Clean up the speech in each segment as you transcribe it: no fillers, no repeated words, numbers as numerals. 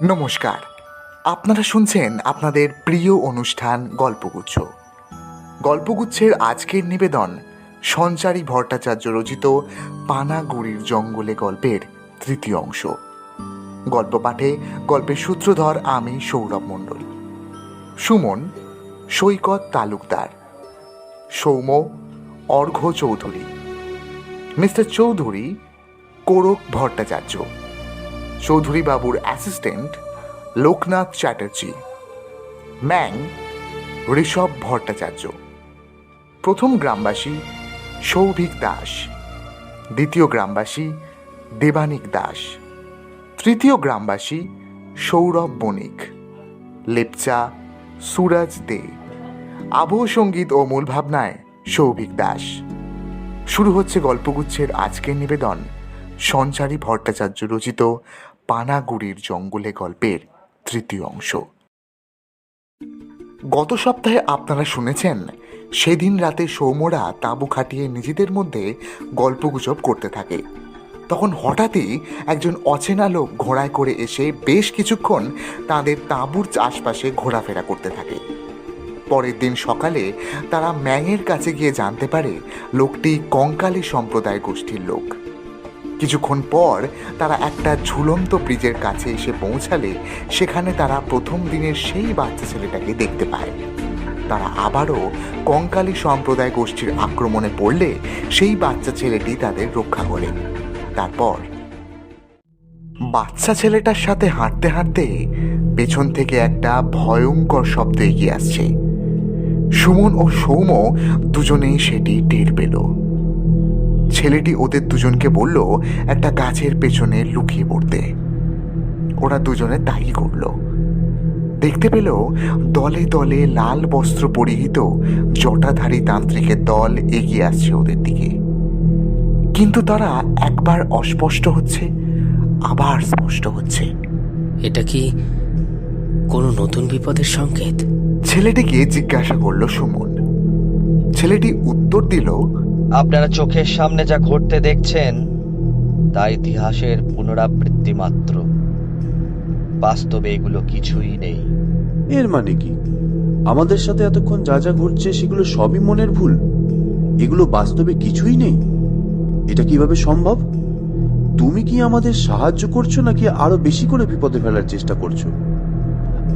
নমস্কার, আপনারা শুনছেন আপনাদের প্রিয় অনুষ্ঠান গল্পগুচ্ছ। গল্পগুচ্ছের আজকের নিবেদন সঞ্চারী ভট্টাচার্য রচিত পানাগড়ির জঙ্গলে গল্পের তৃতীয় অংশ। গল্প পাঠে গল্পের সূত্রধর আমি সৌরভ মণ্ডল, সুমন সৈকত তালুকদার, সৌম অর্ঘ্য চৌধুরী, মিস্টার চৌধুরী কোরক ভট্টাচার্য, চৌধুরী বাবুর অ্যাসিস্ট্যান্ট লোকনাথ চ্যাটার্জি, ম্যাং ঋষভ ভট্টাচার্য। প্রথম গ্রামবাসী সৌভিক দাস, দ্বিতীয় গ্রামবাসী দেবানিক দাস, তৃতীয় গ্রামবাসী সৌরভ বণিক, লেপচা সুরজ দে, আবহ সঙ্গীত ও মূল ভাবনায় সৌভিক দাস। শুরু হচ্ছে গল্পগুচ্ছের আজকের নিবেদন সঞ্চারী ভট্টাচার্য রচিত পানাগড়ির জঙ্গলে গল্পের তৃতীয় অংশ। গত সপ্তাহে আপনারা শুনেছেন সেদিন রাতে সৌমরা তাঁবু খাটিয়ে নিজেদের মধ্যে গল্পগুজব করতে থাকে। তখন হঠাৎই একজন অচেনা লোক ঘোড়ায় করে এসে বেশ কিছুক্ষণ তাদের তাঁবুর আশপাশে ঘোরাফেরা করতে থাকে। পরের দিন সকালে তারা ম্যাংয়ের কাছে গিয়ে জানতে পারে লোকটি কঙ্কালী সম্প্রদায় গোষ্ঠীর লোক। কিছুক্ষণ পর তারা একটা ঝুলন্ত ব্রিজের কাছে এসে পৌঁছালে সেখানে তারা প্রথম দিনের সেই বাচ্চা ছেলেটাকে দেখতে পায়। তারা আবারও কঙ্কালী সম্প্রদায় গোষ্ঠীর আক্রমণে পড়লে সেই বাচ্চা ছেলেটি তাদের রক্ষা করে। তারপর বাচ্চা ছেলেটার সাথে হাঁটতে হাঁটতে পেছন থেকে একটা ভয়ঙ্কর শব্দ এগিয়ে আসছে। সুমন ও সৌম দুজনেই সেটি টের পেল। ছেলেটি ওদের দুজনকে বলল একটা গাছের পেছনে লুকিয়ে পড়তে। ওরা দুজনে তাই করল। দেখতে পেল দলে দলে লাল বস্ত্র পরিহিত জটাধারী তান্ত্রিকের দল এগিয়ে আসছে ওদের দিকে। কিন্তু তারা একবার অস্পষ্ট হচ্ছে, আবার স্পষ্ট হচ্ছে। এটা কি কোনো নতুন বিপদের সংকেত? ছেলেটিকে জিজ্ঞাসা করলো সুমন। ছেলেটি উত্তর দিল, আপনারা চোখের সামনে যা ঘটতে দেখছেন তা ইতিহাসের পুনরাবৃত্তি মাত্র। বাস্তবে এগুলো কিছুই নেই। এর মানে কি? আমাদের সাথে এতক্ষণ যা যা ঘটছে সেগুলো সবই মনের ভুল? এগুলো বাস্তবে কিছুই নেই? এটা কিভাবে সম্ভব? তুমি কি আমাদের সাহায্য করছো নাকি আরো বেশি করে বিপদে ফেলার চেষ্টা করছো?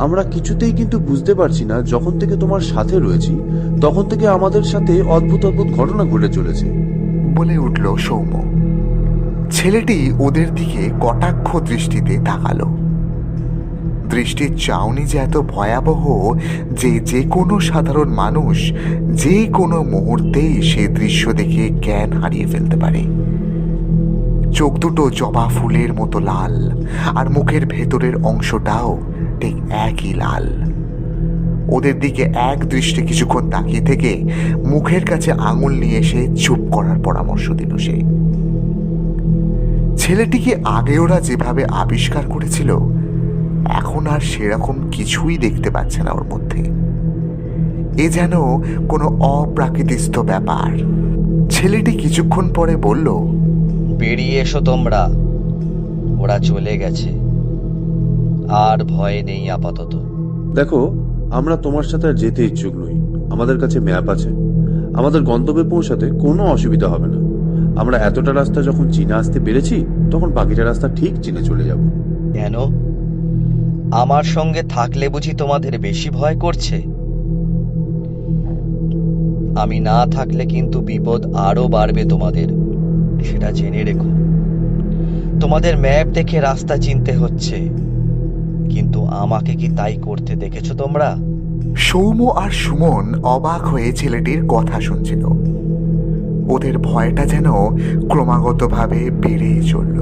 আমরা কিছুতেই কিন্তু বুঝতে পারছি না। যখন থেকে তোমার সাথে রয়েছি তখন থেকে আমাদের সাথে অদ্ভুত অদ্ভুত ঘটনা ঘটে চলেছে বলে উঠল সৌম। ছেলেটি ওদের দিকে কটাক্ষ দৃষ্টিতে তাকালো। দৃষ্টির চাউনি যে এত ভয়াবহ যে যে কোনো সাধারণ মানুষ যে কোনো মুহূর্তেই সে দৃশ্য দেখে জ্ঞান হারিয়ে ফেলতে পারে। চোখ দুটো জবা ফুলের মতো লাল, আর মুখের ভেতরের অংশটাও ঠিক একই লাল। ওদের দিকে এক দৃষ্টে কিছুক্ষণ তাকিয়ে থেকে মুখের কাছে আঙুল নিয়ে এসে চুপ করার পরামর্শ দিল সে। ছেলেটিকে আগে ওরা যেভাবে আবিষ্কার করেছিল এখন আর সেরকম কিছুই দেখতে পাচ্ছে না ওর মধ্যে। এ যেন কোনো অপ্রাকৃতিস্থ ব্যাপার। ছেলেটি কিছুক্ষণ পরে বলল, বেরিয়ে এসো তোমরা, ওরা চলে গেছে, আর ভয় নেই আপাতত। দেখো, আমরা তোমার সাথে আর যেতে ইচ্ছুক নই। আমাদের কাছে ম্যাপ আছে। আমাদের গন্তব্যে পৌঁছাতে কোনো অসুবিধা হবে না। আমরা এতটা রাস্তা যখন চিনে আসতে পেরেছি তখন বাকিটা রাস্তা ঠিক চিনে চলে যাব। কেন? আমার সঙ্গে থাকলে বুঝি তোমাদের বেশি ভয় করছে? আমি না থাকলে কিন্তু বিপদ আরো বাড়বে তোমাদের, সেটা জেনে রেখো। তোমাদের ম্যাপ দেখে রাস্তা চিনতে হচ্ছে, কিন্তু আমাকে কি তাই করতে দেখেছো তোমরা? সৌম আর সুমন অবাক হয়ে ছেলেটির কথা শুনছিল। ওদের ভয়টা যেন ক্রমাগতভাবে বেড়েই চলল।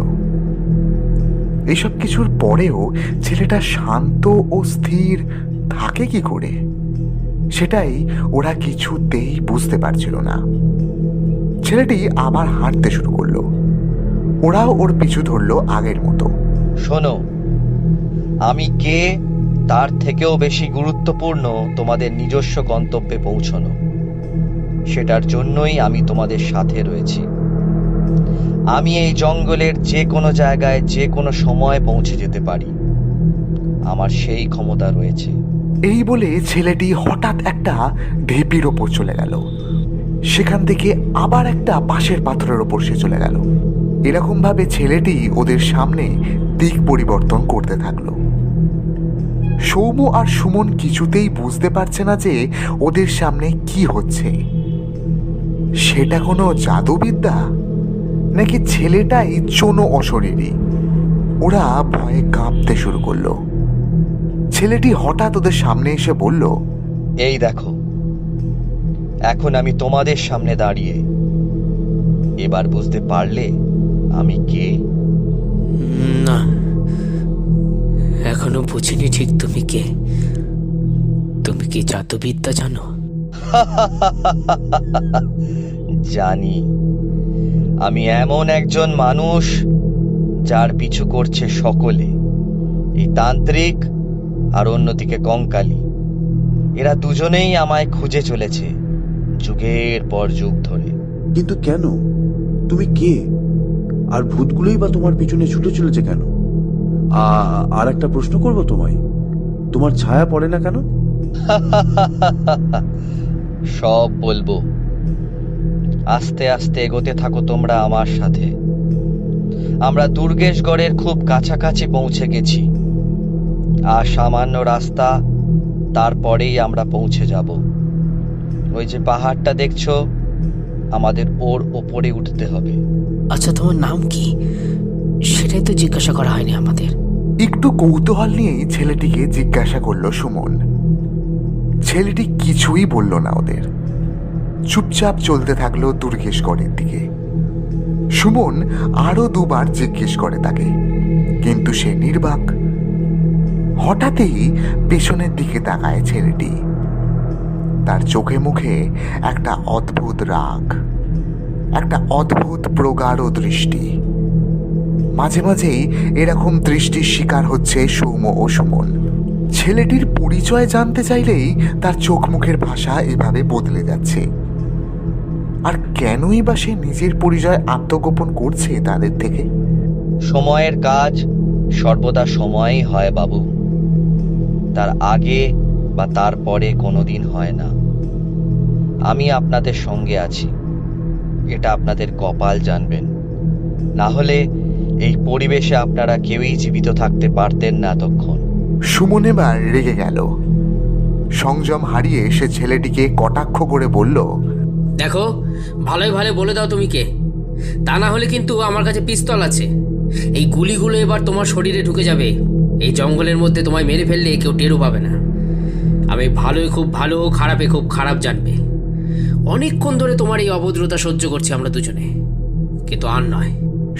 এসব কিছুর পরেও ছেলেটা শান্ত ও স্থির থাকে কি করে সেটাই ওরা কিছুতেই বুঝতে পারছিল না। ছেলেটি আবার হাঁটতে শুরু করলো। ওরাও ওর পিছু ধরলো আগের মতো। শোনো, আমি কে তার থেকেও বেশি গুরুত্বপূর্ণ তোমাদের নিজস্ব গন্তব্যে পৌঁছানো। সেটার জন্যই আমি তোমাদের সাথে রয়েছি। আমি এই জঙ্গলের যে কোনো জায়গায় যে কোনো সময় পৌঁছে যেতে পারি। আমার সেই ক্ষমতা রয়েছে। এই বলে ছেলেটি হঠাৎ একটা ঢিপির ওপর চলে গেল। সেখান থেকে আবার একটা পাশের পাথরের ওপর সে চলে গেল। এরকম ভাবে ছেলেটি ওদের সামনে দিক পরিবর্তন করতে থাকলো। সৌম্য আর সুমন কিছুতেই বুঝতে পারছে না যে ওদের সামনে কি হচ্ছে। সেটা কোনো জাদুবিদ্যা নাকি ছেলেটাই চোনো অশরীরী। ওরা ভয়ে কাঁপতে শুরু করলো। ছেলেটি হঠাৎ ওদের সামনে এসে বলল, এই দেখো, এখন আমি তোমাদের সামনে দাঁড়িয়ে। এবার বুঝতে পারলে আমি কে? না, এখনো বুঝিনি ঠিক তুমি কে। তুমি কি জাদুবিদ্যা জানো? জানি। আমি এমন একজন মানুষ যার পিছু করছে সকলে। এই তান্ত্রিক আর অন্যদিকে কঙ্কালী, এরা দুজনেই আমায় খুঁজে চলেছে যুগের পর যুগ ধরে। কিন্তু কেন? তুমি কে? আর ভূতগুলোই বা তোমার পিছনে ছুটে চলেছে কেন? আর একটা প্রশ্ন করব তোমায়, তোমার ছায়া পড়ে না কেন? সব বলবো। আস্তে আস্তে এগোতে থাকো তোমরা আমার সাথে। আমরা দুর্গেশগড়ের খুব কাছাকাছি পৌঁছে গেছি। আর সামান্য রাস্তা, তারপরেই আমরা পৌঁছে যাব। ওই যে পাহাড়টা দেখছো, আমাদের ওর ওপরে উঠতে হবে। আচ্ছা, তোমার নাম কি? সেটাই তো জিজ্ঞাসা করা হয়নি আমাদের। একটু কৌতূহল নিয়েই ছেলেটিকে জিজ্ঞাসা করলো সুমন। ছেলেটি কিছুই বলল না ওদের। চুপচাপ চলতে থাকলো দুর্গেশগড়ের দিকে। সুমন আরো দুবার জিজ্ঞেস করে তাকে, কিন্তু সে নির্বাক। হঠাৎই পেছনের দিকে তাকায় ছেলেটি। তার চোখে মুখে একটা অদ্ভুত রাগ, একটা অদ্ভুত প্রগাঢ় দৃষ্টি। মাঝে মাঝেই এরকম দৃষ্টির শিকার হচ্ছে সৌম্য ও সুমন। ছেলেটির পরিচয় জানতে চাইলেই তার চোখ মুখের ভাষা এভাবে বদলে যাচ্ছে। আর কেনই বা সে নিজের পরিচয় আত্মগোপন করছে তাদের থেকে? সময়ের কাজ সর্বদা সময়ই হয় বাবু, তার আগে বা তারপরে কোনোদিন হয় না। আমি আপনাদের সঙ্গে আছি, এটা আপনাদের কপাল জানবেন। না হলে এই পরিবেশে আপনারা কেউই জীবিত থাকতে পারতেন না তখন। সুমন এবার রেগে গেল। সংযম হারিয়ে সে ছেলেটিকে কটাক্ষ করে বলল, দেখো, ভালোই ভালো বলে দাও তুমি কে। তা না হলে কিন্তু আমার কাছে পিস্তল আছে। এই গুলিগুলো এবার তোমার শরীরে ঢুকে যাবে। এই জঙ্গলের মধ্যে তোমায় মেরে ফেললে কেউ টেরও পাবে না। আমি ভালোই খুব ভালো, খারাপে খুব খারাপ জানবে। অনেকক্ষণ ধরে তোমার এই অভদ্রতা সহ্য করছি আমরা দুজনে, কিন্তু আর নয়।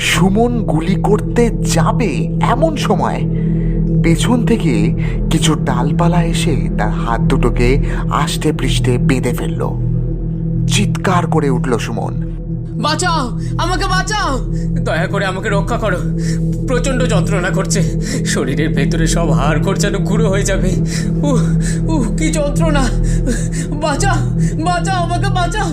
সুমন গুলি করতে যাবে এমন সময় পেছন থেকে কিছু ডালপালা এসে তার হাত দুটোকে আষ্টে পৃষ্ঠে বেঁধে ফেলল। চিৎকার করে উঠল সুমন, বাঁচাও, আমাকে বাঁচাও, দয়া করে আমাকে রক্ষা করো। প্রচন্ড যন্ত্রণা করছে, শরীরের ভেতরে সব হাড় যেন গুঁড়ো হয়ে যাবে। কি যন্ত্রণা! বাঁচাও, বাঁচাও, আমাকে বাঁচাও।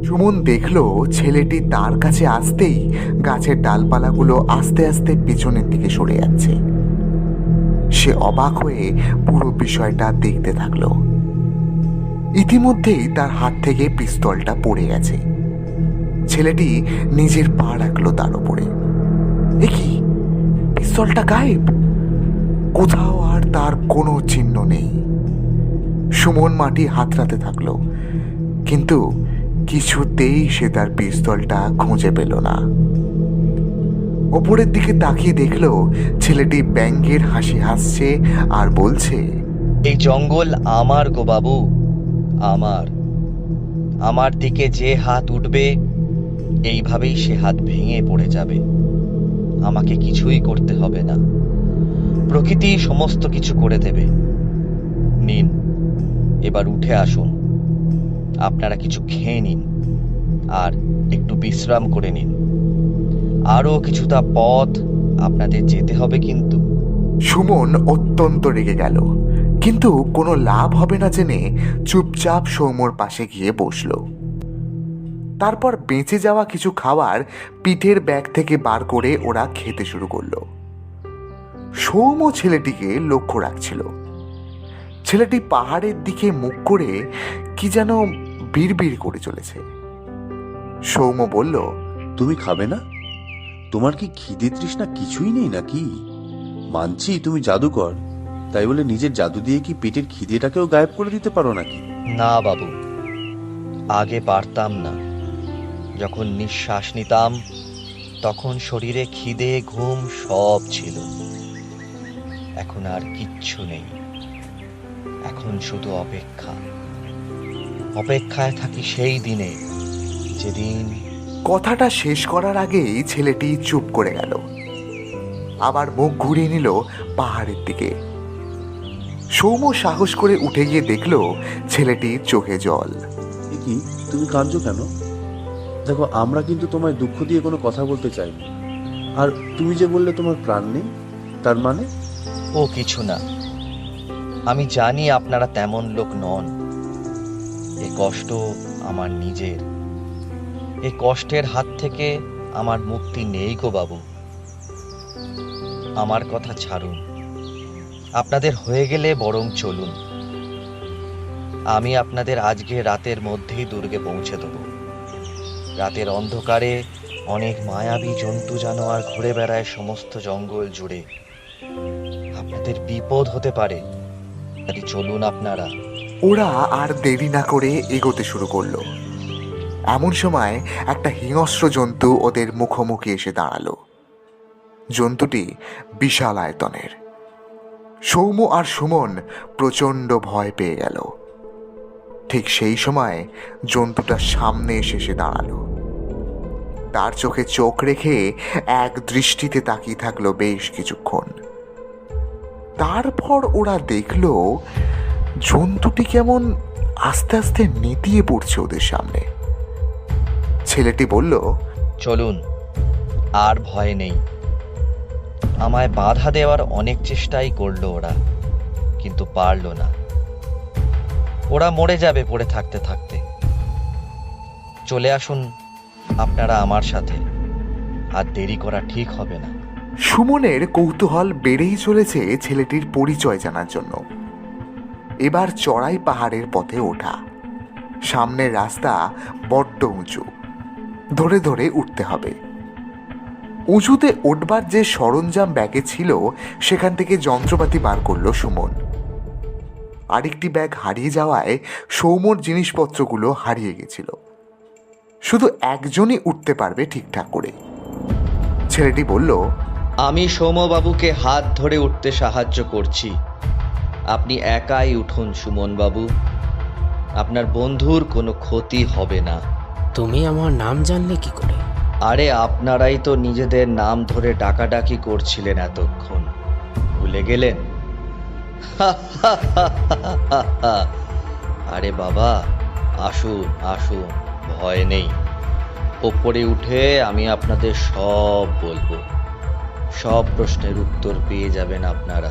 সুমন দেখলো ছেলেটি তার কাছে আসতেই গাছের ডালপালাগুলো আস্তে আস্তে পিছনের দিকে সরে যাচ্ছে। সে অবাক হয়ে পুরো বিষয়টা দেখতে থাকলো। ইতিমধ্যেই তার হাত থেকে পিস্তলটা পড়ে গেছে। ছেলেটি নিজের পা রাখলো তার উপরে। এ কি, পিস্তলটা গায়েব! কোথাও আর তার কোনো চিহ্ন নেই। সুমন মাটি হাতড়াতে থাকলো, কিন্তু কিছুতেই সে তার পিস্তলটা খুঁজে পেল না। ওপরের দিকে তাকিয়ে দেখলো ছেলেটি ব্যঙ্গের হাসি হাসছে আর বলছে, এই জঙ্গল আমার গো বাবু, আমার। আমার দিকে যে হাত উঠবে, এইভাবেই সে হাত ভেঙে পড়ে যাবে। আমাকে কিছুই করতে হবে না, প্রকৃতি সমস্ত কিছু করে দেবে। নিন, এবার উঠে আসুন। আপনারা কিছু খেয়ে নিন আর একটু বিশ্রাম করে নিন। আরো কিছুটা পথ আপনাদের যেতে হবে কিন্তু। সুমন অত্যন্ত রেগে গেল, কিন্তু কোনো লাভ হবে না জেনে চুপচাপ সৌম্যর পাশে গিয়ে বসল। তারপর বেঁচে যাওয়া কিছু খাবার পিঠের ব্যাগ থেকে বার করে ওরা খেতে শুরু করলো। সৌম্য ছেলেটিকে লক্ষ্য রাখছিল। ছেলেটি পাহাড়ের দিকে মুখ করে কি যেন বিড়বিড় করে চলেছে। সৌম্য বলল, তুমি খাবে না? তোমার কি খিদে তৃষ্ণা কিছুই নেই নাকি? মানছি তুমি জাদুকর, তাই বলে নিজের জাদু দিয়ে কি পেটের খিদেটাকেও গায়েব করে দিতে পারো নাকি? না বাবু, আগে পারতাম না। যখন নিঃশ্বাস নিতাম তখন শরীরে খিদে ঘুম সব ছিল। এখন আর কিচ্ছু নেই। এখন শুধু অপেক্ষা। অপেক্ষায় থাকি সেই দিনে যেদিন। কথাটা শেষ করার আগেই ছেলেটি চুপ করে গেল, আবার মুখ ঘুরিয়ে নিল পাহাড়ের দিকে। সৌম্য সাহস করে উঠে গিয়ে দেখল ছেলেটির চোখে জল। এ কি, তুমি কাঁদছো কেন? দেখো, আমরা কিন্তু তোমায় দুঃখ দিয়ে কোনো কথা বলতে চাইনি। আর তুমি যে বললে তোমার প্রাণ নেই, তার মানে? ও কিছু না। আমি জানি আপনারা তেমন লোক নন। এই কষ্ট আমার নিজের। এই কষ্টের হাত থেকে আমার মুক্তি নেই গো বাবু। আমার কথা ছাড়ুন। আপনাদের হয়ে গেলে বরং চলুন। আমি আপনাদের আজকে রাতের মধ্যেই দুর্গে পৌঁছে দেব। রাতের অন্ধকারে অনেক মায়াবী জন্তু জানোয়ার ঘুরে বেড়ায় সমস্ত জঙ্গল জুড়ে। আপনাদের বিপদ হতে পারে, তাই চলুন আপনারা। ওরা আর দেরি না করে এগোতে শুরু করলো। এমন সময় একটা হিংস্র জন্তু ওদের মুখোমুখি এসে দাঁড়ালো। জন্তুটি বিশাল আয়তনের। সৌম্য আর সুমন প্রচণ্ড ভয় পেয়ে গেল। ঠিক সেই সময় জন্তুটা সামনে এসে দাঁড়ালো। তার চোখে চোখ রেখে এক দৃষ্টিতে তাকিয়ে থাকলো বেশ কিছুক্ষণ। তারপর ওরা দেখলো জন্তুটি কেমন আস্তে আস্তে নেতিয়ে পড়ছে ওদের সামনে। ছেলেটি বলল, চলুন, আর ভয় নেই। আমায় বাধা দেওয়ার অনেক চেষ্টাই করলো ওরা, কিন্তু পারলো না। ওরা মরে যাবে পড়ে থাকতে থাকতে। চলে আসুন আপনারা আমার সাথে। আর দেরি করা ঠিক হবে না। সুমনের কৌতূহল বেড়েই চলেছে ছেলেটির পরিচয় জানার জন্য। এবার চড়াই পাহাড়ের পথে ওঠা। সামনের রাস্তা বড্ড উঁচু, ধরে ধরে উঠতে হবে। উঁচুতে উঠবার যে সরঞ্জাম ব্যাগে ছিল সেখান থেকে যন্ত্রপাতি বার করলো সুমন। আরেকটি ব্যাগ হারিয়ে যাওয়ায় সৌম্যর জিনিসপত্রগুলো হারিয়ে গেছিল। শুধু একজনই উঠতে পারবে ঠিকঠাক করে। ছেলেটি বলল, আমি সৌম্যবাবুকে হাত ধরে উঠতে সাহায্য করছি। আপনি একাই উঠুন সুমন বাবু। আপনার বন্ধুর কোনো ক্ষতি হবে না। তুমি আমার নাম জানলে কি করে? আরে আপনারাই তো নিজেদের নাম ধরে ডাকাডাকি করছিলেন এতক্ষণ, ভুলে গেলেন? আরে বাবা, আসুন আসুন, ভয় নেই। ওপরে উঠে আমি আপনাদের সব বলবো। সব প্রশ্নের উত্তর পেয়ে যাবেন আপনারা।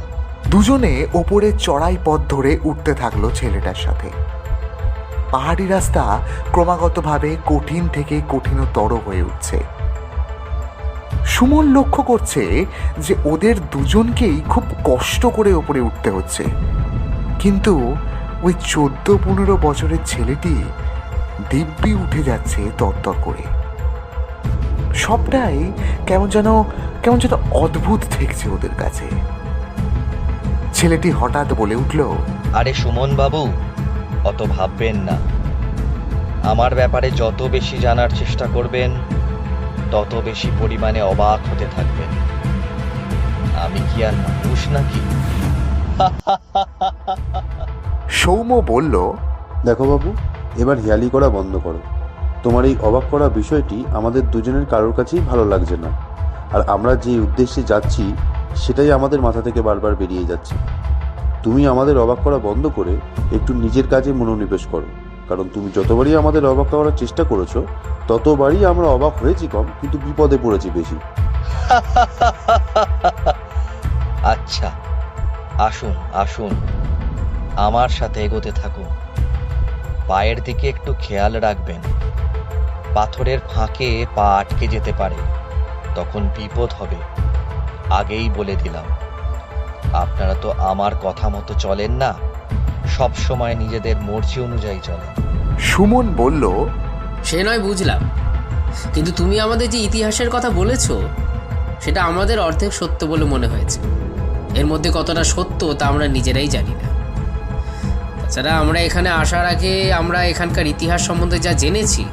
দুজনে ওপরে চড়াই পথ ধরে উঠতে থাকলো ছেলেটার সাথে। পাহাড়ি রাস্তা ক্রমাগতভাবে কঠিন থেকে কঠিনতর হয়ে উঠছে। সুমন লক্ষ্য করছে যে ওদের দুজনকেই খুব কষ্ট করে ওপরে উঠতে হচ্ছে, কিন্তু ওই 14-15 বছরের ছেলেটি দিব্যি উঠে যাচ্ছে তরতর করে। সবটাই কেমন যেন অদ্ভুত ঠেকছে ওদের কাছে। ছেলেটি হঠাৎ বলে উঠল, আরে সুমন বাবু, অত ভাববেন না। আমার ব্যাপারে যত বেশি জানার চেষ্টা করবেন তত বেশি পরিমাণে অবাক হতে থাকবেন। আমি কি আর মানুষ নাকি? সৌম্য বলল, দেখো বাবু, এবার হেয়ালি করা বন্ধ করো। তোমার এই অবাক করা বিষয়টি আমাদের দুজনের কারোর কাছেই ভালো লাগছে না। আর আমরা যে উদ্দেশ্যে যাচ্ছি সেটাই আমাদের মাথা থেকে বারবার বেরিয়ে যাচ্ছে। তুমি আমাদের অবাক করা বন্ধ করে একটু নিজের কাজে মনোনিবেশ করো। কারণ তুমি যতবারই আমাদের অবাক করার চেষ্টা করেছো ততবারই আমরা অবাক হয়েছি কম, কিন্তু বিপদে পড়েছি বেশি। আচ্ছা, আসুন আসুন, আমার সাথে এগোতে থাকুন। পায়ের দিকে একটু খেয়াল রাখবেন। পাথরের ফাঁকে পা আটকে যেতে পারে, তখন বিপদ হবে। আগেই বলে দিলাম। আপনারা তো আমার কথা মতো চলেন না, সব সময় নিজেদের মর্জি অনুযায়ী চলেন। সুমন বলল, সে নয় বুঝলাম, কিন্তু তুমি আমাদের যে ইতিহাসের কথা বলেছো সেটা আমাদের অর্ধেক সত্য বলে মনে হয়েছে। এর মধ্যে কতটা সত্য তা আমরা নিজেরাই জানি না। তাছাড়া আমরা এখানে আসার আগে আমরা এখানকার ইতিহাস সম্বন্ধে যা জেনেছি,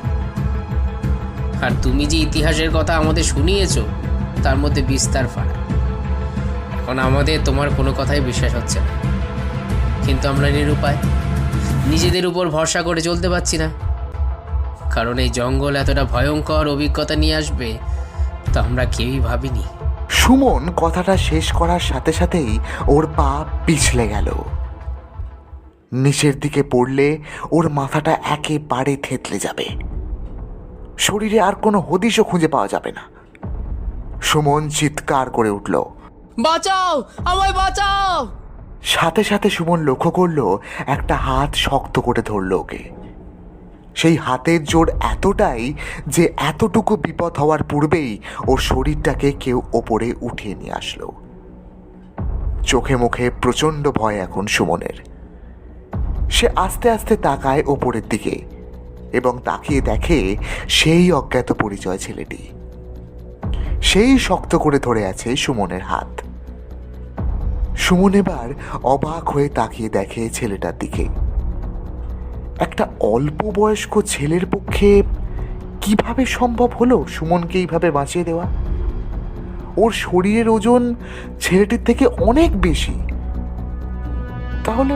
আর তুমি যে ইতিহাসের কথা আমাদের শুনিয়েছো তার মধ্যে বিস্তার ফারাক। এখন আমাদের তোমার কোনো কথাই বিশ্বাস হচ্ছে না, কিন্তু আমরা নিরুপায়, নিজেদের উপর ভরসা করে চলতে পারছি না। কারণ এই জঙ্গল এতটা ভয়ঙ্কর অভিজ্ঞতা নিয়ে আসবে তা আমরা কেউই ভাবিনি। সুমন কথাটা শেষ করার সাথে সাথেই ওর পা পিছলে গেল। নিচের দিকে পড়লে ওর মাথাটা একেবারে থেতলে যাবে, শরীরে আর কোনো হদিশও খুঁজে পাওয়া যাবে না। সুমন চিৎকার করে উঠল, বাঁচাও, আমায় বাঁচাও! সাথে সাথে সুমন লক্ষ্য করলো একটা হাত শক্ত করে ধরল ওকে। সেই হাতের জোর এতটাই যে এতটুকু বিপদ হওয়ার পূর্বেই ওর শরীরটাকে কেউ ওপরে উঠিয়ে নিয়ে আসলো। চোখে মুখে প্রচণ্ড ভয় এখন সুমনের। সে আস্তে আস্তে তাকায় ওপরের দিকে এবং তাকিয়ে দেখে সেই অজ্ঞাত পরিচয় ছেলেটি। সেই শক্ত করে ধরে আছে সুমনের হাত। সুমন এবার অবাক হয়ে তাকিয়ে দেখে ছেলেটার দিকে। একটা অল্প বয়স্ক ছেলের পক্ষে কিভাবে সম্ভব হলো সুমনকে এইভাবে বাঁচিয়ে দেওয়া? ওর শরীরের ওজন ছেলেটির থেকে অনেক বেশি। তাহলে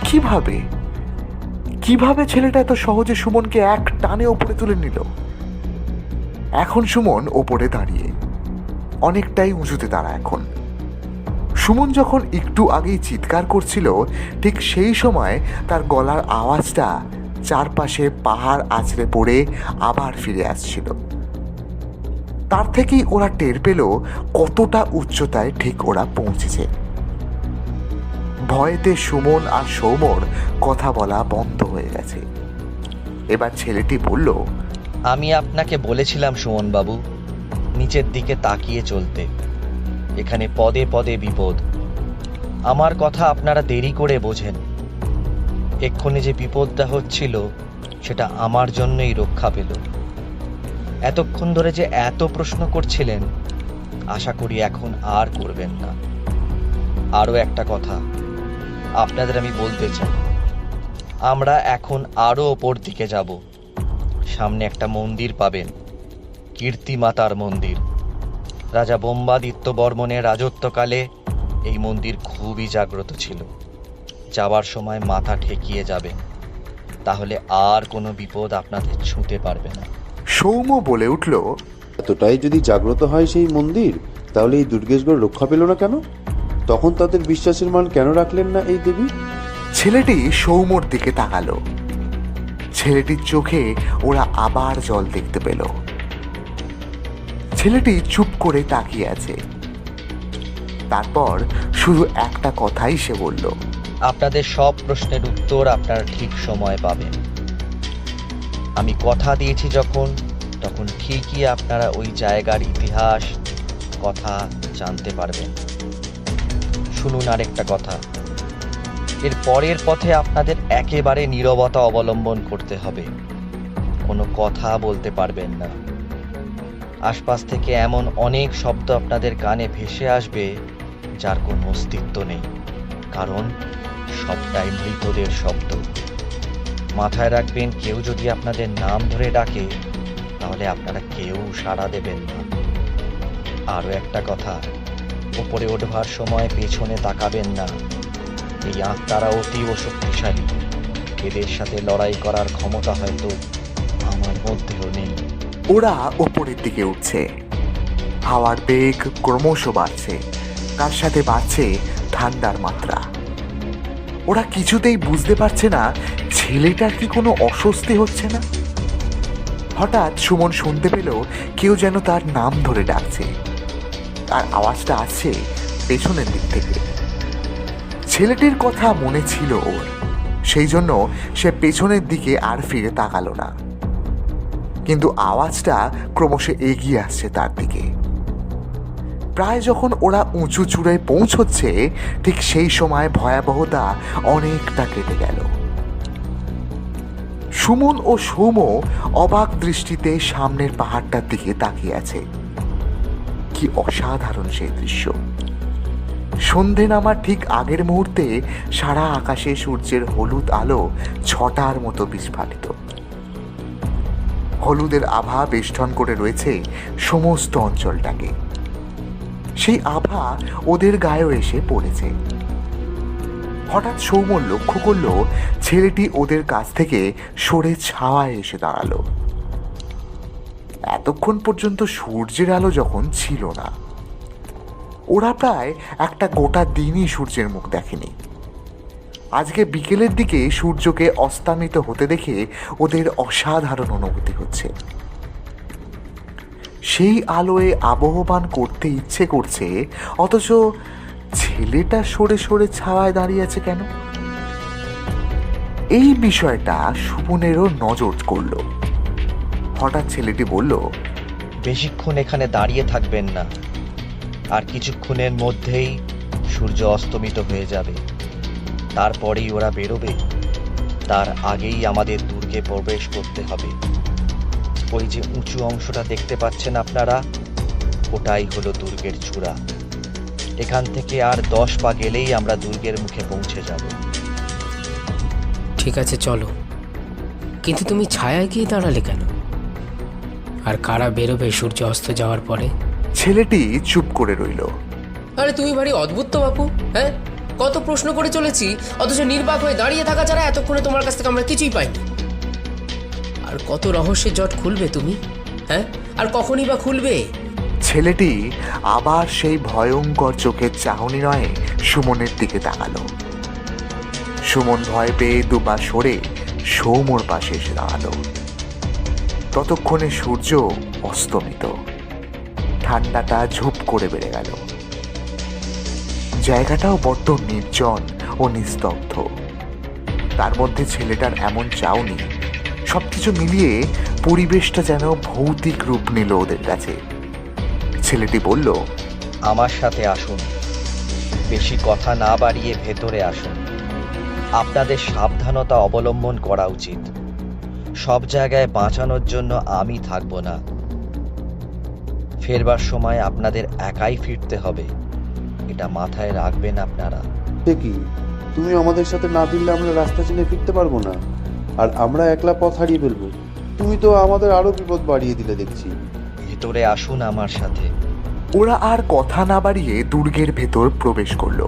কিভাবে কিভাবে ছেলেটা এত সহজে সুমনকে এক টানে ওপরে তুলে নিল? এখন সুমন ওপরে দাঁড়িয়ে, অনেকটাই উঁচুতে দাঁড়া। এখন সুমন যখন একটু আগেই চিৎকার করছিল ঠিক সেই সময় তার গলার আওয়াজটা চারপাশে পাহাড় আছড়ে পড়ে আবার ফিরে আসছিল। তার থেকেই ওরা টের পেল কতটা উচ্চতায় ঠিক ওরা পৌঁছেছে। ভয়েতে সুমন আর সৌমর কথা বলা বন্ধ হয়ে গেছে। এবার ছেলেটি বলল, আমি আপনাকে বলেছিলাম সুমন বাবু, নিচের দিকে তাকিয়ে চলতে। এখানে পদে পদে বিপদ। আমার কথা আপনারা দেরি করে বোঝেন। এক্ষুনি যে বিপদটা হচ্ছিল সেটা আমার জন্যই রক্ষা পেল। এতক্ষণ ধরে যে এত প্রশ্ন করছিলেন, আশা করি এখন আর করবেন না। আরও একটা কথা আপনাদের আমি বলতে চাই, আমরা এখন আরও ওপর দিকে যাব। সামনে একটা মন্দির পাবেন, কীর্তিমাতার মন্দির। রাজা বোম্বাদিত্য বর্মনের রাজত্বকালে এই মন্দির খুবই জাগ্রত ছিল। যাবার সময় মাথা ঠেকিয়ে যাবেন, তাহলে আর কোনো বিপদ আপনাদের ছুঁতে পারবে না। সৌম বলে উঠল, এতটাই যদি জাগ্রত হয় সেই মন্দির, তাহলে এই দুর্গেশগড় রক্ষা পেল না কেন? তখন তাদের বিশ্বাসের মান কেন রাখলেন না এই দেবী? ছেলেটি সৌমর দিকে তাকালো। ছেলেটির চোখে ওরা আবার জল দেখতে পেল। ছেলেটি চুপ করে তাকিয়ে আছে। তারপর শুধু একটা কথাই সে বলল, আপনাদের সব প্রশ্নের উত্তর আপনারা ঠিক সময় পাবেন। আমি কথা দিয়েছি যখন, তখন ঠিকই আপনারা ওই জায়গার ইতিহাস কথা জানতে পারবেন। শুনুন আরেকটা কথা, এর পরের পথে আপনাদের একেবারে নীরবতা অবলম্বন করতে হবে। কোনো কথা বলতে পারবেন না। আশপাশ থেকে এমন অনেক শব্দ আপনাদের কানে ভেসে আসবে যার কোনো অস্তিত্ব নেই, কারণ সবটাই মৃতদের শব্দ। মাথায় রাখবেন, কেউ যদি আপনাদের নাম ধরে ডাকে তাহলে আপনারা কেউ সাড়া দেবেন না। আরও একটা কথা, উপরে ওঠবার সময় পেছনে তাকাবেন না। এই আত্মারা অতীব শক্তিশালী। এদের সাথে লড়াই করার ক্ষমতা হয়তো আমার মধ্যেও নেই। ওরা ওপরের দিকে উঠছে। হাওয়ার বেগ ক্রমশ বাড়ছে, তার সাথে বাড়ছে ঠান্ডার মাত্রা। ওরা কিছুতেই বুঝতে পারছে না ছেলেটার কি কোনো অস্বস্তি হচ্ছে না। হঠাৎ সুমন শুনতে পেল কেউ যেন তার নাম ধরে ডাকছে। আর আওয়াজটা আসছে পেছনের দিক থেকে। ছেলেটির কথা মনে ছিল ওর, সেই জন্য সে পেছনের দিকে আর ফিরে তাকালো না। কিন্তু আওয়াজটা ক্রমশ এগিয়ে আসছে তার দিকে। প্রায় যখন ওরা উঁচু চূড়ায় পৌঁছচ্ছে, ঠিক সেই সময় ভয়াবহতা অনেকটা কেটে গেল। সুমন ও সৌম অবাক দৃষ্টিতে সামনের পাহাড়টার দিকে তাকিয়ে আছে। কি অসাধারণ সেই দৃশ্য! সন্ধে নামার ঠিক আগের মুহূর্তে সারা আকাশে সূর্যের হলুদ আলো ছটার মতো বিস্ফারিত। হলুদের আভা বেষ্টন করে রয়েছে সমস্ত অঞ্চলটাকে। সেই আভা ওদের গায়েও এসে পড়েছে। হঠাৎ সৌম লক্ষ্য করল ছেলেটি ওদের কাছ থেকে সরে ছাওয়ায় এসে দাঁড়ালো। এতক্ষণ পর্যন্ত সূর্যের আলো যখন ছিল না, ওরা প্রায় একটা গোটা দিনই সূর্যের মুখ দেখেনি। আজকে বিকেলের দিকে সূর্যকে অস্তামিত হতে দেখে ওদের অসাধারণ অনুভূতি হচ্ছে। সেই আলোয় আবহমান করতে ইচ্ছে করছে, অথচ ছেলেটা সরে সরে ছাওয়ায় দাঁড়িয়ে আছে কেন? এই বিষয়টা সুমনেরও নজর করল। হঠাৎ ছেলেটি বলল, বেশিক্ষণ এখানে দাঁড়িয়ে থাকবেন না, আর কিছুক্ষণের মধ্যেই সূর্য অস্তমিত হয়ে যাবে। তারপরেই ওরা বেরোবে। তার আগেই আমাদের দুর্গে প্রবেশ করতে হবে। ওই যে উঁচু অংশটা দেখতে পাচ্ছেন আপনারা, ওটাই হলো দুর্গের চূড়া। এখান থেকে আর 10 পা গেলেই আমরা দুর্গের মুখে পৌঁছে যাব। ঠিক আছে, চলো। কিন্তু তুমি ছায়ায় গিয়ে দাঁড়ালে কেন? আর কারা বেরোবে সূর্য অস্ত যাওয়ার পরে? ছেলেটি চুপ করে রইল। আরে তুমি ভারী অদ্ভুত তো বাপু। হ্যাঁ, কত প্রশ্ন করে চলেছি, অথচ নির্বাক হয়ে দাঁড়িয়ে থাকা ছাড়া এতক্ষণে তোমার কাছ থেকে আমরা কিছুই পাইনি। আর কত রহস্যের জট খুলবে তুমি? হ্যাঁ, আর কখনই বা খুলবে? ছেলেটি আবার সেই ভয়ঙ্কর চোখের চাহনি নয় সুমনের দিকে তাকালো। সুমন ভয় পেয়ে দুপা সরে সৌমর পাশে এসে দাঁড়ালো। ততক্ষণে সূর্য অস্তমিত। ঠান্ডাটা ঝুপ করে বেড়ে গেল। জায়গাটাও বড্ড নির্জন ও নিস্তব্ধ। তার মধ্যে ছেলেটার এমন চাউনি, সবকিছু মিলিয়ে পরিবেশটা যেন ভৌতিক রূপ নিল ওদের কাছে। ছেলেটি বলল, আমার সাথে আসুন। বেশি কথা না বাড়িয়ে ভেতরে আসুন। আপনাদের সাবধানতা অবলম্বন করা উচিত। সব জায়গায় বাঁচানোর জন্য আমি থাকবো না। ফেরবার সময় আপনাদের একাই ফিরতে হবে, এটা মাথায় রাখবেন আপনারা। সে কি, তুমি আমাদের সাথে না ফিরলে আমরা রাস্তা চিনে ফিরতে পারবো না, আর আমরা একলা পথ হারিয়ে ফেলবো। তুমি তো আমাদের আরো বিপদ বাড়িয়ে দিলে দেখছি। ভেতরে আসুন আমার সাথে। ওরা আর কথা না বাড়িয়ে দুর্গের ভেতর প্রবেশ করলো।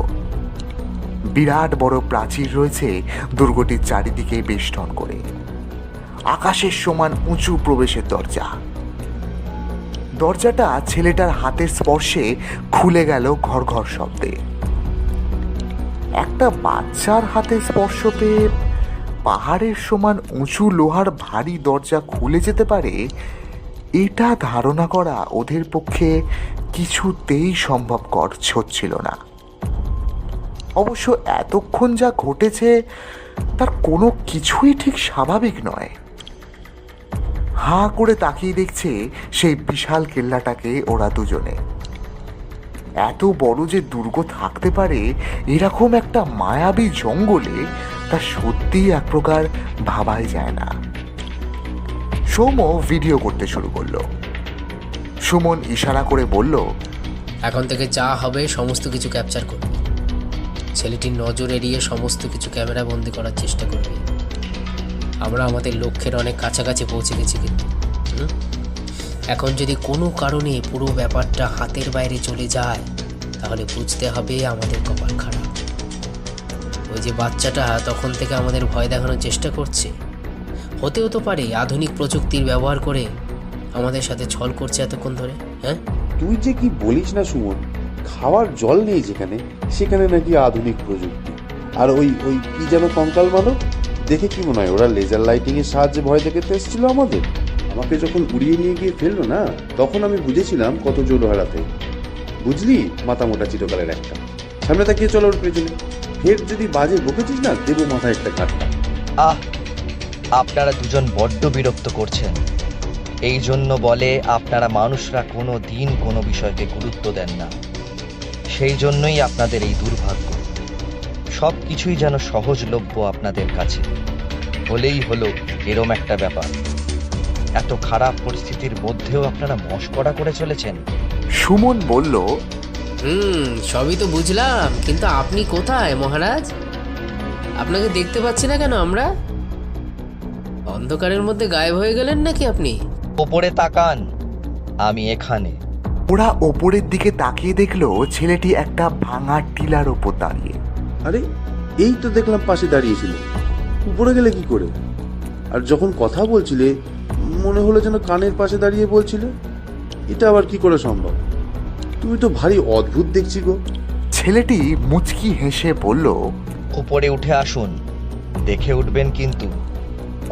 বিরাট বড় প্রাচীর রয়েছে দুর্গটির চারিদিকে বেষ্টন করে। আকাশের সমান উঁচু প্রবেশের দরজা। দরজাটা ছেলেটার হাতের স্পর্শে খুলে গেল ঘর ঘর শব্দে। একটা বাচ্চার হাতে স্পর্শ পেয়ে পাহাড়ের সমান উঁচু লোহার ভারী দরজা খুলে যেতে পারে, এটা ধারণা করা ওদের পক্ষে কিছুতেই সম্ভবকর হচ্ছিল না। অবশ্য এতক্ষণ যা ঘটেছে তার কোনো কিছুই ঠিক স্বাভাবিক নয়। হাঁ করে তাকিয়ে দেখছে সেই বিশাল কেল্লাটাকে ওরা দুজনে। এত বড় যে দুর্গ থাকতে পারে এরকম একটা মায়াবী জঙ্গলে, তা সত্যিই এক প্রকার ভাবাই যায় না। সৌম ভিডিও করতে শুরু করলো। সুমন ইশারা করে বলল, এখন থেকে যা হবে সমস্ত কিছু ক্যাপচার করবে। ছেলেটির নজর এড়িয়ে সমস্ত কিছু ক্যামেরা বন্দি করার চেষ্টা করবে। আমরা আমাদের লক্ষ্যের অনেক কাছাকাছি পৌঁছে গেছি, কিন্তু এখন যদি কোনো কারণে পুরো ব্যাপারটা হাতের বাইরে চলে যায়, তাহলে বুঝতে হবে আমাদের কপাল খারাপ। ওই যে বাচ্চাটা তখন থেকে আমাদের ভয় দেখানোর চেষ্টা করছে, হতেও তো পারে আধুনিক প্রযুক্তির ব্যবহার করে আমাদের সাথে ছল করছে এতক্ষণ ধরে। হ্যাঁ, তুই যে কি বলিস না সুমন, খাওয়ার জল নেই যেখানে, সেখানে নাকি আধুনিক প্রযুক্তি। আর ওই ওই কি যেন কঙ্কাল মানব, দেখে কি মনে হয় ওরা লেজার লাইটিং এর সাহায্যে ভয় দেখাতে এসেছিল আমাদের? আমাকে যখন উড়িয়ে নিয়ে গিয়ে ফেললো না, তখন আমি বুঝেছিলাম কত জোর হারাতে। বুঝলি, মাথা মোটা চিরকালের একটা। সামনে তাকিয়ে চলো ওর পেছনে। ফের যদি বাজে বকেছিস না, দেবো মাথায় একটা ঘাটটা। আপনারা দুজন বড্ড বিরক্ত করছেন। এই জন্য বলে আপনারা মানুষরা কোনো দিন কোনো বিষয়কে গুরুত্ব দেন না। সেই জন্যই আপনাদের এই দুর্ভাগ্য। সব কিছুই যেন সহজলভ্য আপনাদের কাছে, হলেই হলো এরম একটা ব্যাপার। এত খারাপ পরিস্থিতির মধ্যেও আপনারা মশকরা করে চলেছেন। সুমন বলল, সবই তো বুঝলাম, কিন্তু আপনি কোথায় মহারাজ? আপনাকে দেখতে পাচ্ছি না কেন আমরা? অন্ধকারের মধ্যে গায়েব হয়ে গেলেন নাকি আপনি? ওপরে তাকান, আমি এখানে। ওরা ওপরের দিকে তাকিয়ে দেখলো ছেলেটি একটা ভাঙা টিলার ওপর দাঁড়িয়ে। আরে এই তো দেখলাম পাশে দাঁড়িয়েছিল, উপরে গেলে কি করে? আর যখন কথা বলছিলে মনে হলো যেন কানের পাশে দাঁড়িয়ে বলছিলে। এটা আবার কি করে সম্ভব? তুমি তো ভারী অদ্ভুত দেখছি গো। ছেলেটি মুচকি হেসে বলল, উপরে উঠে আসুন, দেখে উঠবেন কিন্তু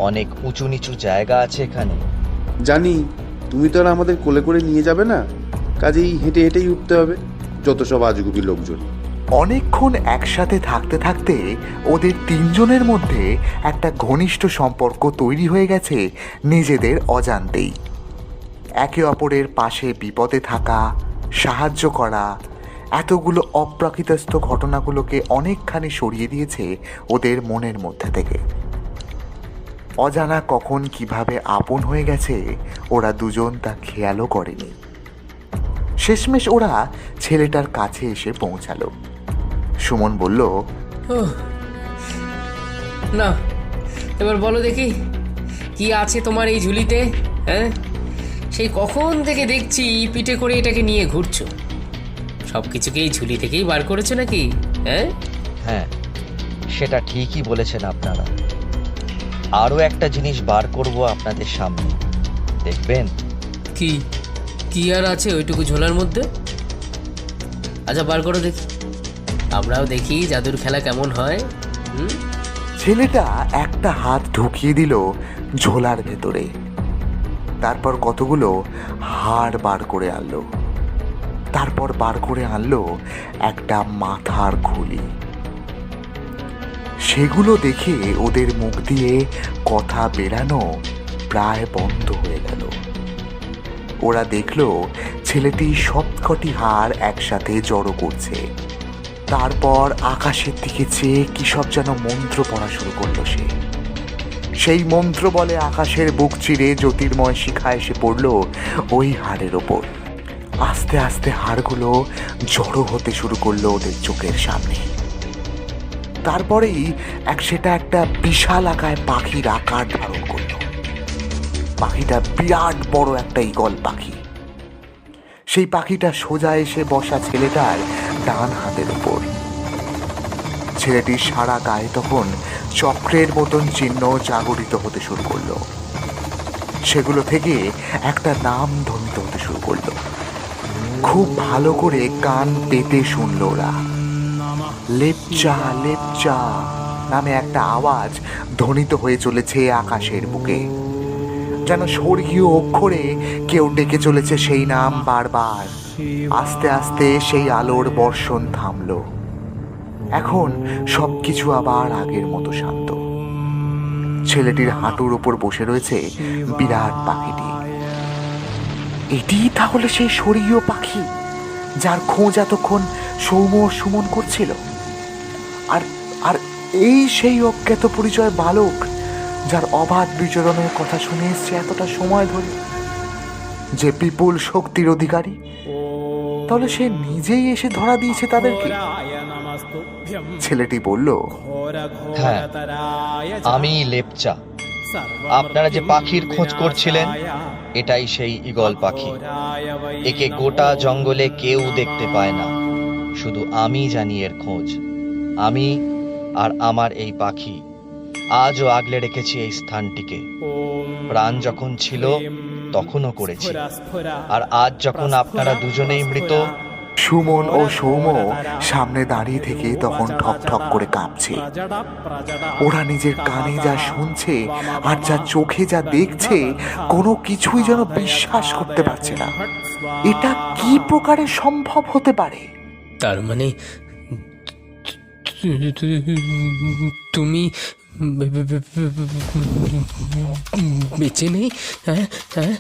অনেক উঁচু নিচু জায়গা আছে এখানে। জানি, তুমি তো আর আমাদের কোলে করে নিয়ে যাবে না, কাজেই হেঁটে হেঁটেই উঠতে হবে, যত সব আজগুবি লোকজন। অনেকক্ষণ একসাথে থাকতে থাকতে ওদের তিনজনের মধ্যে একটা ঘনিষ্ঠ সম্পর্ক তৈরি হয়ে গেছে নিজেদের অজান্তেই। একে অপরের পাশে বিপদে থাকা, সাহায্য করা, এতগুলো অপ্রাকৃতস্থ ঘটনাগুলোকে অনেকখানি সরিয়ে দিয়েছে ওদের মনের মধ্যে থেকে। অজানা কখন কিভাবে আপন হয়ে গেছে ওরা দুজন তা খেয়ালও করেনি। শেষমেশ ওরা ছেলেটার কাছে এসে পৌঁছালো। সুমন বলল, না, এবার বলো দেখি কি আছে তোমার এই ঝুলিতে? হ্যাঁ, সেই কখন থেকে দেখছি পিঠে করে এটাকে নিয়ে ঘুরছো। সব কিছুকে এই ঝুলি থেকেই বার করেছো নাকি? হ্যাঁ হ্যাঁ, সেটা ঠিকই বলেছেন আপনারা। আরও একটা জিনিস বার করব আপনাদের সামনে, দেখবেন। কি কি আর আছে ওইটুকু ঝোলার মধ্যে? আচ্ছা, বার করো দেখি, আমরাও দেখি জাদুর খেলা কেমন হয়। ছেলেটা একটা হাত ঢুকিয়ে দিল ঝোলার ভেতরে, তারপর কতগুলো হাড় বার করে আনলো, তারপর বার করে আনলো একটা মাথার খুলি। সেগুলো দেখে ওদের মুখ দিয়ে কথা বেরানো প্রায় বন্ধ হয়ে গেল। ওরা দেখলো ছেলেটি সবকটি হাড় একসাথে জড়ো করছে, তারপর আকাশের দিকে চেয়ে কি সব যেন মন্ত্র পড়া শুরু করলো সে। সেই মন্ত্র বলে আকাশের বুক চিরে জ্যোতির্ময় শিখা এসে পড়ল ওই হাড়ের ওপর। আস্তে আস্তে হাড়গুলো জড়ো হতে শুরু করলো ওদের চোখের সামনে। তারপরেই সেটা একটা বিশাল আকায় পাখির আকার ধারণ করলো। পাখিটা বিরাট বড় একটা ঈগল পাখি। সেই পাখিটা সোজা এসে বসা ছেলেটার ডান হাতের উপর। ছেলেটির সারা গায়ে তখন চক্রের মতন চিহ্ন জাগরিত হতে শুরু করলো। সেগুলো থেকে একটা নাম ধ্বনিত হতে শুরু করলো। খুব ভালো করে কান পেতে শুনলো ওরা। লেপচা লেপচা নামে একটা আওয়াজ ধ্বনিত হয়ে চলেছে আকাশের বুকে, যেন স্বর্গীয় অক্ষরে কেউ ডেকে চলেছে সেই নাম বারবার। আস্তে আস্তে সেই আলোর বর্ষণ থামলো। এখন সবকিছু আবার আগের মতো শান্ত। ছেলেটির হাঁটুর উপর বসে রয়েছে বিরাট পাখিটি। এটি তাহলে সেই স্বর্গীয় পাখি যার খোঁজ এতক্ষণ সৌম্য সুমন করছিল। আর আর এই সেই অজ্ঞাত পরিচয় বালক যার অবাধ বিচরণের কথা শুনে এসছে এতটা সময় ধরে, যে বিপুল শক্তির অধিকারী। তাহলে সে নিজেই এসে ধরা দিয়েছে তাদেরকে। ছেলেটি বলল, হ্যাঁ, আমি লেপচা। আপনারা যে পাখির খোঁজ করছিলেন, এটাই সেই ঈগল পাখি। একে গোটা জঙ্গলে কেউ দেখতে পায় না, শুধু আমি জানি এর খোঁজ। আমি আর আমার এই পাখি আজও আগলে রেখেছি এই স্থানটিকে। প্রাণ যখন ছিল তখনও করেছি, আর আজ যখন আপনারা দুজনেই মৃত। সুমন ও সৌম্য সামনে দাঁড়িয়ে থেকে তখন ঠক ঠক করে কাঁপছে। ওরা নিজের কানে যা শুনছে আর যা চোখে যা দেখছে কোনো কিছুই যেন বিশ্বাস করতে পারছে না। এটা কি প্রকারে সম্ভব হতে পারে? তার মানে তুমি বেঁচে নেই? হ্যাঁ হ্যাঁ।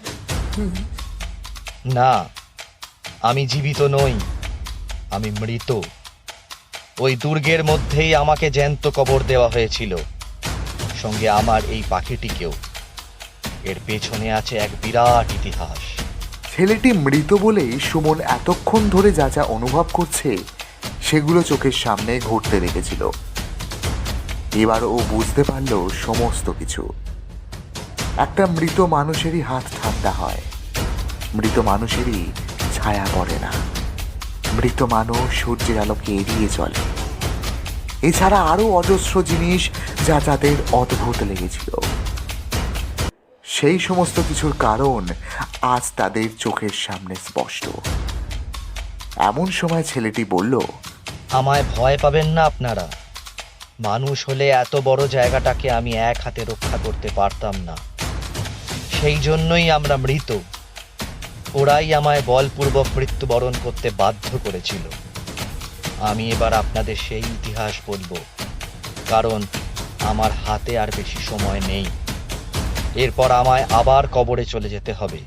না, আমি জীবিত নই, আমি মৃত। ওই দুর্গের মধ্যেই আমাকে জ্যান্ত কবর দেওয়া হয়েছিল, সঙ্গে আমার এই পাখিটিকেও। এর পেছনে আছে এক বিরাট ইতিহাস। ছেলেটি মৃত বলেই সুমন এতক্ষণ ধরে যা যা অনুভব করছে সেগুলো চোখের সামনে ঘটতে রেখেছিল। এবার ও বুঝতে পারল সমস্ত কিছু। একটা মৃত মানুষেরই হাত ঠান্ডা হয়, মৃত মানুষেরই ছায়া পড়ে না, মৃত মানুষ সূর্যের আলোকে এড়িয়ে চলে। এছাড়া আরো অজস্র জিনিস যা তাদের অদ্ভুত লেগেছিল। সেই সমস্ত কিছুর কারণ আজ তাদের চোখের সামনে স্পষ্ট। এমন সময় ছেলেটি বলল, আমায় ভয় পাবেন না আপনারা। মানুষ হলে এত বড় জায়গাটাকে আমি এক হাতে রক্ষা করতে পারতাম না, সেই জন্যই আমরা মৃত। ওরাই আমায় বলপূর্বক মৃত্যুবরণ করতে বাধ্য করেছিল। আমি এবার আপনাদের সেই ইতিহাস বলবো, কারণ আমার হাতে আর বেশি সময় নেই। এরপর আমায় আবার কবরে চলে যেতে হবে,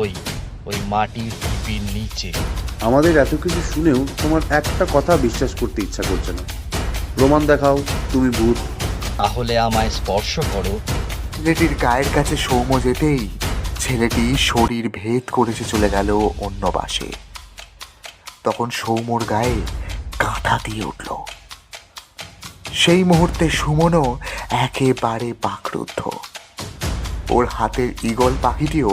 ওই মাটির ঢিপির নিচে। আমাদের এত কিছু শুনেও তোমার একটা কথা বিশ্বাস করতে ইচ্ছা করছে না। প্রমাণ দেখাও তুমি ভূত। তাহলে আমায় স্পর্শ করো। ছেলেটির গায়ের কাছে সৌম্য যেতেই ছেলেটি শরীর ভেদ করেছে চলে গেল অন্য বাসে। তখন সৌম্যর গায়ে কাঁটা দিয়ে উঠল। সেই মুহূর্তে সুমনও একেবারে বাকরুদ্ধ। ওর হাতের ঈগল পাখিটিও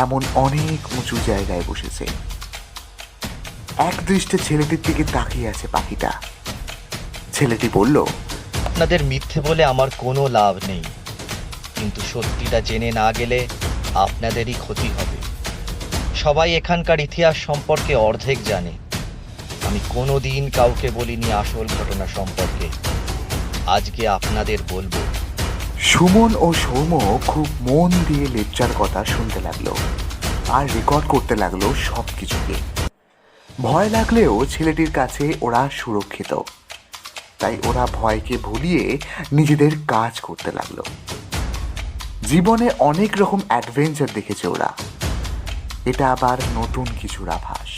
এমন অনেক উঁচু জায়গায় বসেছে। এক দৃষ্টে ছেলেটির দিকে তাকিয়ে আছে পাখিটা। ছেলেটি বলল, আপনাদের মিথ্যে বলে আমার কোনো লাভ নেই, কিন্তু সত্যিটা জেনে না গেলে আপনাদেরই ক্ষতি হবে। সবাই এখানকার ইতিহাস সম্পর্কে অর্ধেক জানে। আমি কোনোদিন কাউকে বলিনি আসল ঘটনা সম্পর্কে। আজকে আপনাদের বলবো। সুমন ও সৌম্য খুব মন দিয়ে লেপচার কথা শুনতে লাগলো আর রেকর্ড করতে লাগলো সব কিছুকে। ভয় লাগলেও ছেলেটির কাছে ওরা সুরক্ষিত, তাই ওরা ভয়কে ভুলিয়ে নিজেদের কাজ করতে লাগলো। জীবনে অনেক রকম অ্যাডভেঞ্চার দেখেছে ওরা, এটা আবার নতুন কিছুর আভাস।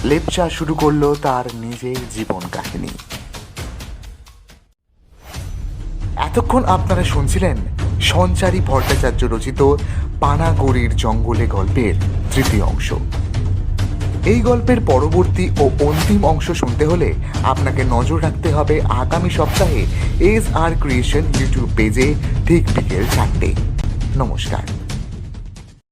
লেপচা শুরু করলো তার নিজের জীবন কাহিনী। এতক্ষণ আপনারা শুনছিলেন সঞ্চারী ভট্টাচার্য রচিত পানাগড়ির জঙ্গলে গল্পের তৃতীয় অংশ। এই গল্পের পরবর্তী ও অন্তিম অংশ শুনতে হলে আপনাকে নজর রাখতে হবে আগামী সপ্তাহে SR ক্রিয়েশন ইউটিউব পেজে ঠিক বিকেল 4টে। নমস্কার।